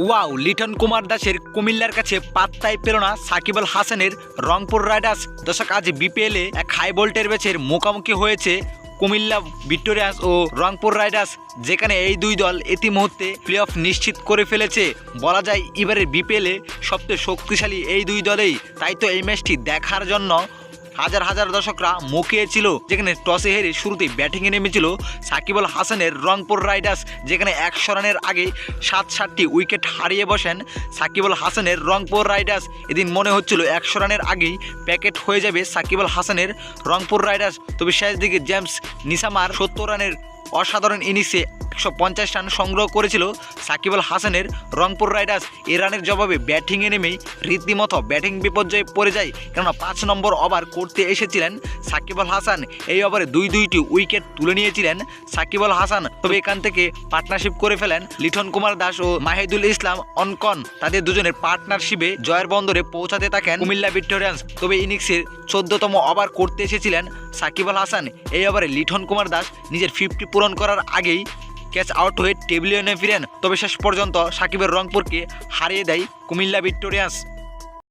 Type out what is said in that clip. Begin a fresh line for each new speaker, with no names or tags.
Wow, Liton Kumar দাসের কুমিল্লার কাছে পাত্তাই পেল না সাকিব আল হাসানের রংপুর রাইডার্স। দর্শক, আজ বিপিএলে এক হাই ভোল্টেজ ম্যাচের মুখোমুখি হয়েছে কুমিল্লা ভিক্টোরিয়ান্স ও রংপুর রাইডার্স, যেখানে এই দুই দল ইতিমধ্যে প্লে অফ নিশ্চিত করে ফেলেছে। বলা যায় এবারের বিপিএলে সবচেয়ে শক্তিশালী এই দুই দলেই। তাই তো এই ম্যাচটি দেখার জন্য হাজার হাজার দর্শকরা মুখিয়েছিল, যেখানে টসে হেরে শুরুতেই ব্যাটিংয়ে নেমেছিল সাকিব আল হাসানের রংপুর রাইডার্স, যেখানে 100 রানের আগে 7টি উইকেট হারিয়ে বসেন সাকিব আল হাসানের রংপুর রাইডার্স। এদিন মনে হচ্ছিল 100 রানের আগেই প্যাকেট হয়ে যাবে সাকিব আল হাসানের রংপুর রাইডার্স। তবে শেষ দিকে জেমস নিসামার 70 রানের অসাধারণ ইনিংসে 150 রান সংগ্রহ করেছিল সাকিব আল হাসানের রংপুর রাইডার্স। এই রানের জবাবে ব্যাটিংয়ে নেমেই রীতিমতো ব্যাটিং বিপর্যয়ে পড়ে যায়, কেননা 5 নম্বর ওভার করতে এসেছিলেন সাকিব আল হাসান। এই ওভারে দুইটি উইকেট তুলে নিয়েছিলেন সাকিব আল হাসান। তবে এখান থেকে পার্টনারশিপ করে ফেলেন লিটন কুমার দাস ও মাহিদুল ইসলাম অনকন। তাদের দুজনের পার্টনারশিপে জয়ের বন্দরে পৌঁছাতে থাকেন কুমিল্লা ভিক্টোরিয়ান্স। তবে ইনিংসের 14তম ওভার করতে এসেছিলেন সাকিব আল হাসান। এই ওভারে লিটন কুমার দাস নিজের 50 পূরণ করার আগেই ক্যাচ আউট হয়ে টেবিলে ফিরেন। তবে শেষ পর্যন্ত সাকিবের রংপুরকে হারিয়ে দেয় কুমিল্লা ভিক্টোরিয়ান্স।